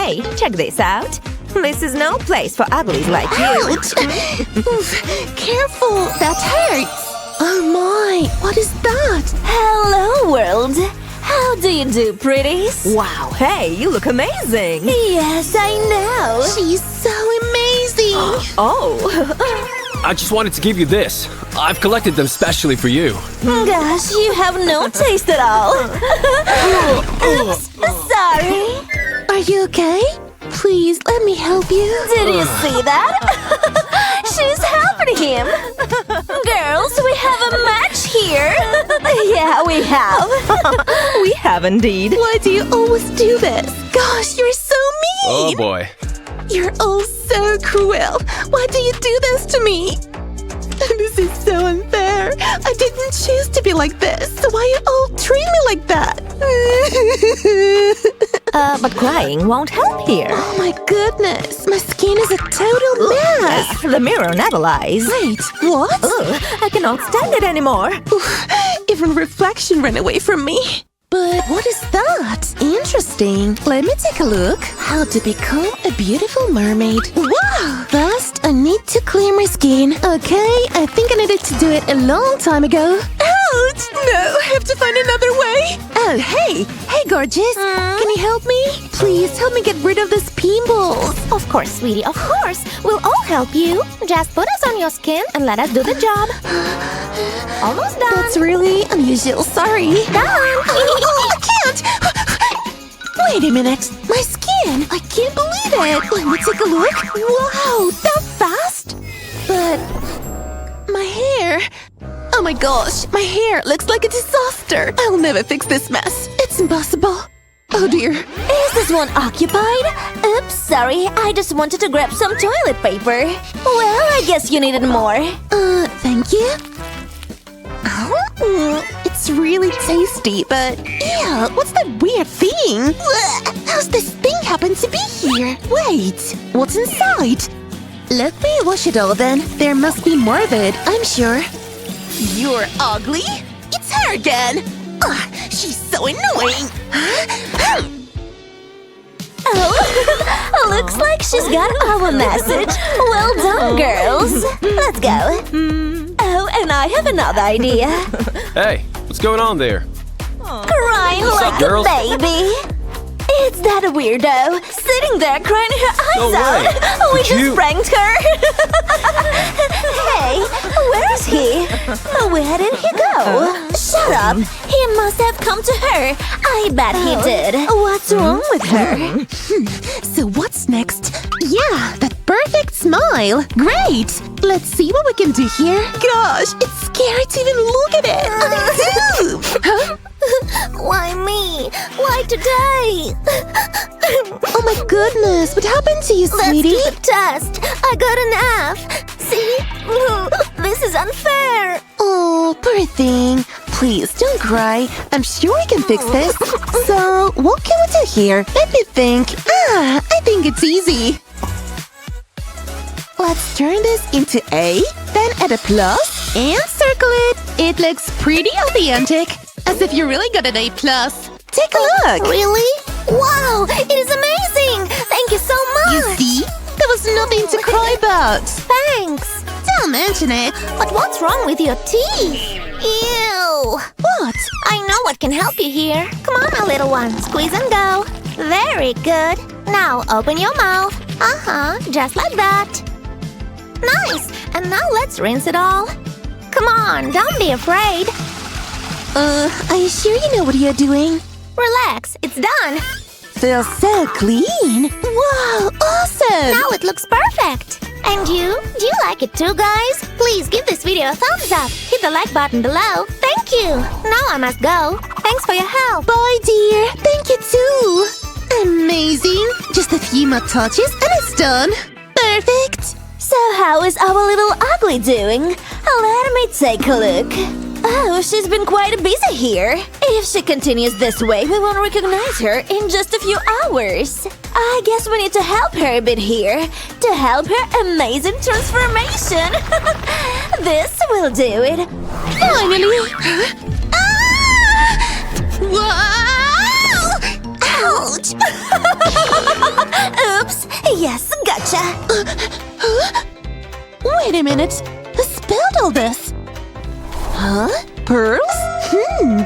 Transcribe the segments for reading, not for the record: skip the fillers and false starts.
Hey, check this out. This is no place for uglies like you. Ouch! Oof, careful, that hurts. Oh my, what is that? Hello, world. How do you do, pretties? Wow, hey, you look amazing. Yes, I know. She's so amazing. Oh. I just wanted to give you this. I've collected them specially for you. Gosh, you have no taste at all. Oops, sorry. Are you okay? Please, let me help you. Did you see that? She's helping him. Girls, we have a match here. Yeah, we have. We have indeed. Why do you always do this? Gosh, you're so Oh mean. boy. You're all so cruel. Why do you do this to me? This is so unfair. I didn't choose to be like this. So why you all treat me like that? But crying won't help here. Oh my goodness. My skin is a total mess. The mirror never lies. Wait, what? Ugh, I cannot stand it anymore. Even reflection ran away from me. But what is that? Interesting. Let me take a look. How to become a beautiful mermaid. Wow! First, I need to clear my skin. Okay, I think I needed to do it a long time ago. Ouch! No, I have to find another way. Oh, hey! Hey, gorgeous. Can you help me? Please help me get rid of these pimples. Of course, sweetie, of course. We'll all help you. Just put us on your skin and let us do the job. Almost done. That's really unusual. Sorry. Done. I can't! Wait a minute. My skin! I can't believe it! Let me take a look. Wow, that fast? But my hair... Oh my gosh, my hair looks like a disaster. I'll never fix this mess. It's impossible. Oh dear. Is this one occupied? Oops, sorry. I just wanted to grab some toilet paper. Well, I guess you needed more. Thank you. Oh, it's really tasty, but ew, what's that weird thing? Blech, how's this thing happen to be here? Wait, what's inside? Let me wash it all then. There must be more of it, I'm sure. You're ugly? It's her again! Ugh, she's so annoying! Oh, looks like she's got our message. Well done, girls. Let's go. Oh, and I have another idea. Hey, what's going on there? Crying What's like up, girls? a baby. It's that weirdo sitting there crying her No eyes out. way. We Did just you- pranked her. Hey, where is he? Where did he go? Shut up. He must have come to her. I bet he did. What's wrong with her? So what's next? Yeah, that perfect smile! Great! Let's see what we can do here. Gosh, it's scary to even look at it! Huh? Why me? Why today? Oh my goodness, what happened to you, Let's sweetie? do the test. I got an F. See? This is unfair. Oh, poor thing. Please, don't cry. I'm sure we can fix this. So, what can we do here? Let me think. I think it's easy. Let's turn this into A, then add a plus, and circle it. It looks pretty authentic. As if you really got an A+. Take a look. Really? Wow, it is amazing. Thank you so You much. see? There was nothing to cry about. Thanks. Don't mention it. But what's wrong with your teeth? Ew. What? I know what can help you here. Come on, my little one. Squeeze and go. Very good. Now open your mouth. Just like that. Nice. And now let's rinse it all. Come on, don't be afraid. Are you sure you know what you're doing? Relax, it's done. Feels so clean. Wow, awesome. Now it looks perfect. And you? Do you like it too, guys? Please give this video a thumbs up. Hit the like button below. Thank you. Now I must go. Thanks for your help. Bye, dear. Thank you, too. Amazing. Just a few more touches and it's done. Perfect. So how is our little ugly doing? Let me take a look. Oh, she's been quite busy here. If she continues this way, we won't recognize her in just a few hours. I guess we need to help her a bit here. To help her amazing transformation. This will do it. Finally. Wow! Ouch! Yes, gotcha. Wait a minute. Who spilled all this? Huh? Pearls?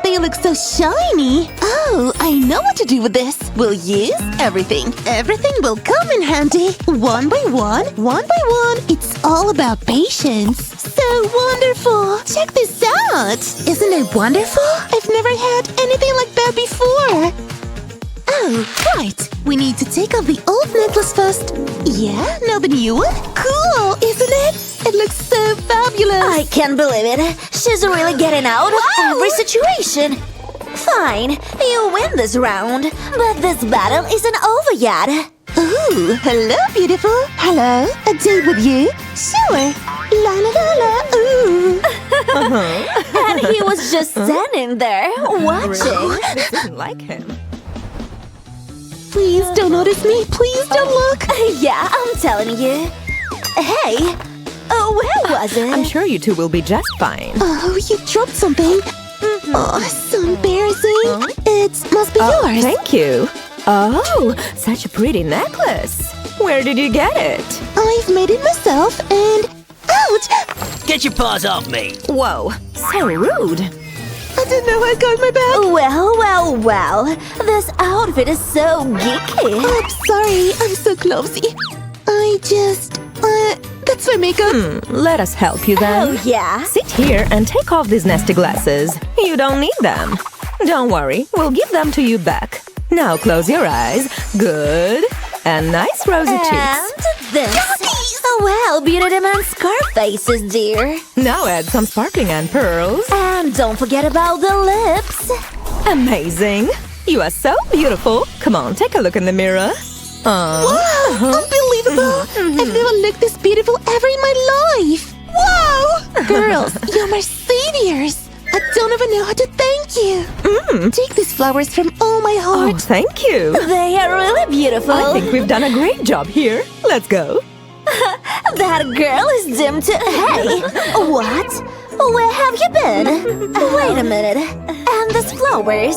They look so shiny. Oh, I know what to do with this. We'll use everything. Everything will come in handy. One by one, one by one. It's all about patience. So wonderful. Check this out. Isn't it wonderful? I've never had anything like that before. Oh, right. We need to take off the old necklace first. Yeah, now the new one? Cool, isn't it? It looks so fabulous. I can't believe it. She's really getting out of every situation. Fine, you win this round. But this battle isn't over yet. Ooh, hello, beautiful. Hello, a date with you? Sure. La la la la, ooh. And he was just standing there, watching. This isn't like him. Please don't notice me. Please don't look. Yeah, I'm telling you. Hey, where was it? I'm sure you two will be just fine. Oh, you dropped something. Oh, so embarrassing. It must be yours. Thank you. Oh, such a pretty necklace. Where did you get it? I've made it myself and... Ouch! Get your paws off me! Whoa, so rude. I didn't know I got my bag. Well. This outfit is so geeky. Oh, I'm sorry. I'm so clumsy. That's my makeup. Let us help you then. Oh, yeah. Sit here and take off these nasty glasses. You don't need them. Don't worry, we'll give them to you back. Now close your eyes. Good. And nice rosy cheeks. And this. Well, beauty demands scarf faces, dear. Now add some sparkling and pearls. And don't forget about the lips. Amazing. You are so beautiful. Come on, take a look in the mirror. Wow, unbelievable. I've never looked this beautiful ever in my life. Wow. Girls, you're my saviors. I don't even know how to thank you. Take these flowers from all my Oh, heart. thank you. They are really beautiful. I think we've done a great job here. Let's go. That girl is doomed to... Hey, what? Where have you been? Wait a minute. And these flowers,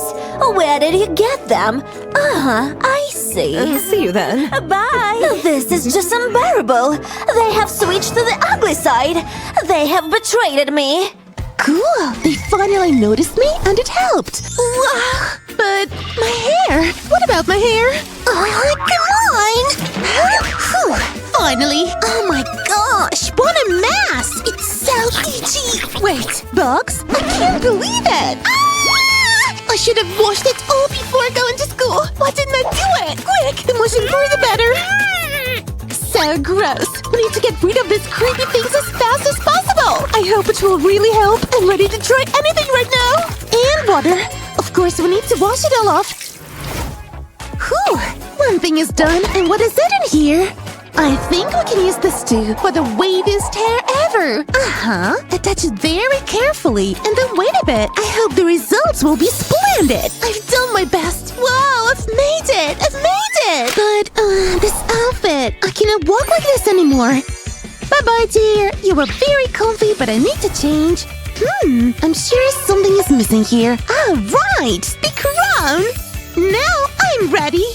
where did you get them? I see. See you then. Bye. This is just unbearable. They have switched to the ugly side. They have betrayed me. Cool. They finally noticed me and it helped. Wow. But my hair. What about my hair? Oh, come on. Whew. Finally. Oh my gosh. What a mess. It's so itchy. Wait, bugs? I can't believe it. I should have washed it all before going to school. Why didn't I do it? Quick, the more more the better. So gross. We need to get rid of these creepy things as fast as possible. I hope it will really help. I'm ready to try anything right now. And water. Of course, we need to wash it all off. Whew. One thing is done. And what is it in here? I think we can use this too for the wavest hair ever. Attach it very carefully and then wait a bit. I hope the results will be splendid. I've done my best. Wow, I've made it. I've made it. But this outfit, I cannot walk like this anymore. Bye-bye, dear. You were very comfy, but I need to change. I'm sure something is missing here. Ah, right. The crown. Now I'm ready.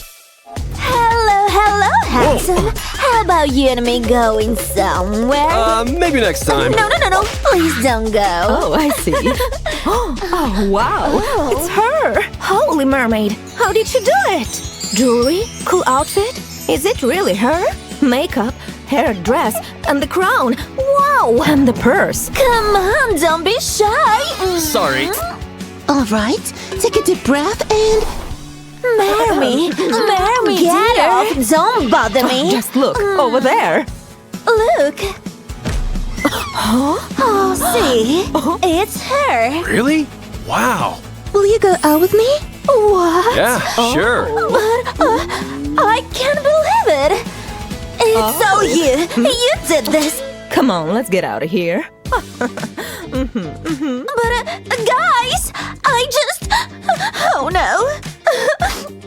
Hello, handsome. How about you and me going somewhere? Maybe next time. No. Please don't go. Oh, I see. Oh, wow. It's her. Holy mermaid. How did she do it? Jewelry? Cool outfit? Is it really her? Makeup, hair, dress, and the crown. Wow. And the purse. Come on, don't be shy. Sorry. All right. Take a deep breath and... Marry me, Get dear. her. Don't bother me. Just look over there. Look. Oh, see? It's her. Really? Wow. Will you go out with me? What? Yeah, sure. But I can't believe it. It's all you. You did this. Come on, let's get out of here. But guys, I just... Oh no.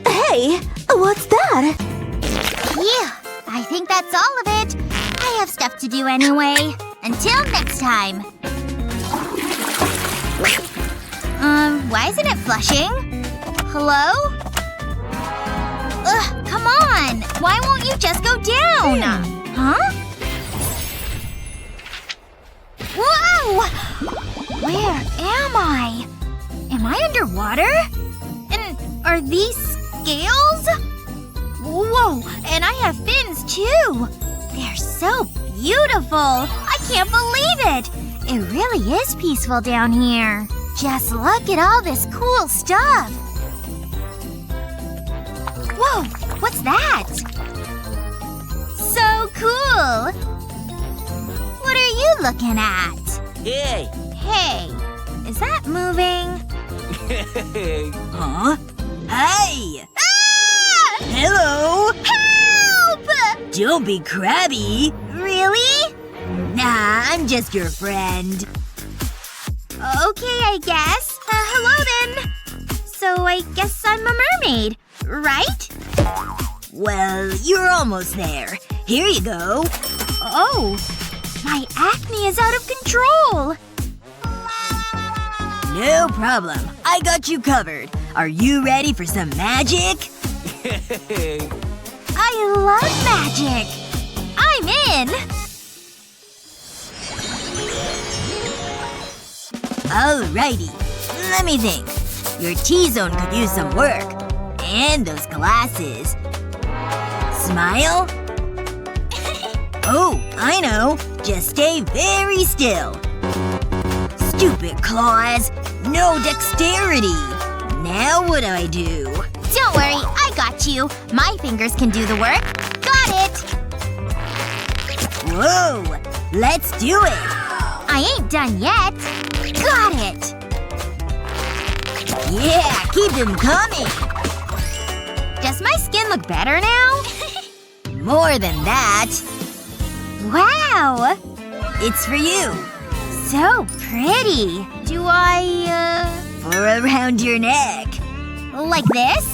Hey, what's that? Yeah, I think that's all of it. I have stuff to do anyway. Until next time. Why isn't it flushing? Hello? Ugh, come on! Why won't You just go down! Huh? Whoa! Where am I? Am I underwater? And are these scales? Whoa! And I have fins, too! They're so beautiful! I can't believe it! It really is peaceful down here. Just look at all this cool stuff! Whoa! What's that? So cool! What are you looking at? Hey! Hey, is that moving? Huh? Hey! Ah! Hello! Help! Don't be crabby! Really? Nah, I'm just your friend. Okay, I guess. Hello then. So I guess I'm a mermaid, right? Well, you're almost there. Here you go. Oh. My acne is out of control. No problem. I got you covered. Are you ready for some magic? I love magic. I'm in. Alrighty. Let me think. Your T-zone could use some work. And those glasses. Smile? Oh, I know. Just stay very still. Stupid claws. No dexterity. Now what do I do? Don't worry, I got you. My fingers can do the work. Got it. Whoa. Let's do it. I ain't done yet. Got it. Yeah, keep them coming. Does my skin look better now? More than that. Wow. It's for you. So pretty. Do I, For around your neck. like this?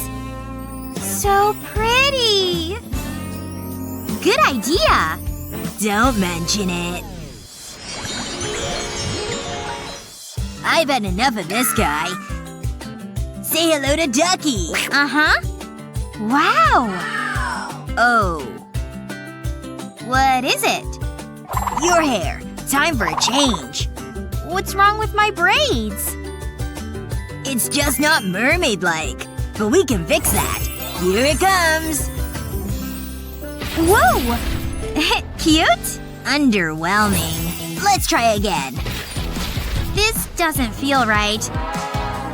So pretty. Good idea. Don't mention it. I've had enough of this guy. Say hello to Ducky. Uh-huh. Wow. Oh. What is it? Your hair. Time for a change. What's wrong with my braids? It's just not mermaid-like. But we can fix that. Here it comes. Whoa! Cute? Underwhelming. Let's try again. This doesn't feel right.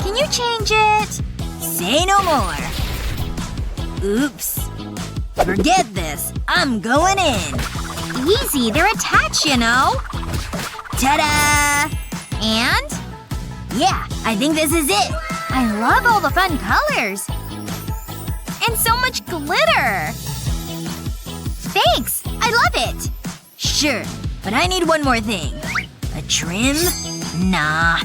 Can you change it? Say no more. Oops. Forget this. I'm going in. Easy, they're attached, you know. Ta-da! And? Yeah, I think this is it. I love all the fun colors. And so much glitter. Thanks! I love it! Sure, but I need one more thing. A trim? Nah.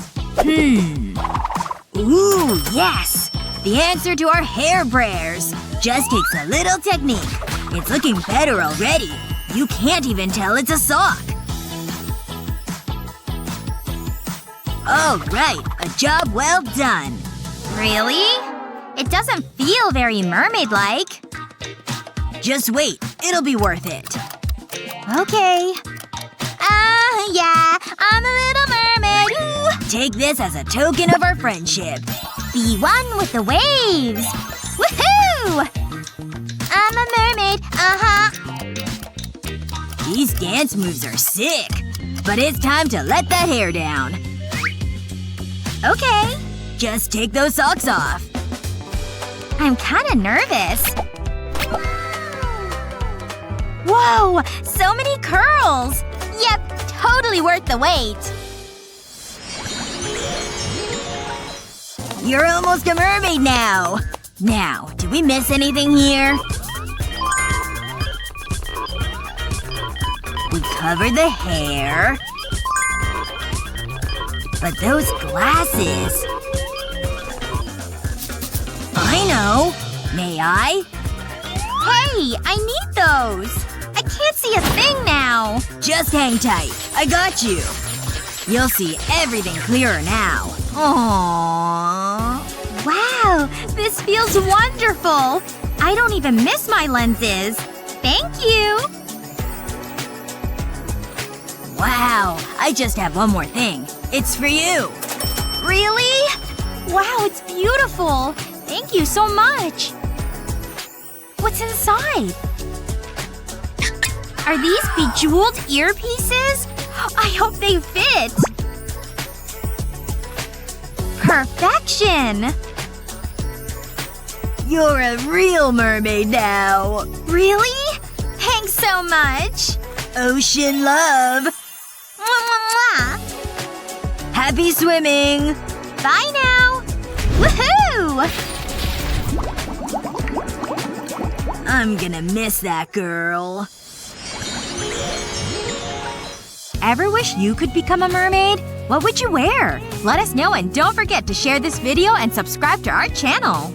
Ooh, yes! The answer to our hair brairs. Just takes a little technique. It's looking better already. You can't even tell it's a sock. Alright, a job well done. Really? It doesn't feel very mermaid-like. Just wait. It'll be worth it. Okay. Yeah. I'm a little mermaid. Ooh. Take this as a token of our friendship. Be one with the waves. Woohoo! I'm a mermaid. Uh-huh. These dance moves are sick. But it's time to let that hair down. Okay. Just take those socks off. I'm kinda nervous. Whoa! So many curls! Yep, totally worth the wait. You're almost a mermaid now. Now, did we miss anything here? We covered the hair. But those glasses… I know. May I? Hey, I need those! I can't see a thing now! Just hang tight. I got you. You'll see everything clearer now. Aww. Wow, this feels wonderful! I don't even miss my lenses. Thank you! Wow, I just have one more thing. It's for you. Really? Wow, it's beautiful! Thank you so much! What's inside? Are these bejeweled earpieces? I hope they fit! Perfection! You're a real mermaid now. Really? Thanks so much! Ocean love. Mwah, mwah, mwah. Happy swimming. Bye now! Woohoo! I'm gonna miss that girl. Ever wish you could become a mermaid? What would you wear? Let us know and don't forget to share this video and subscribe to our channel.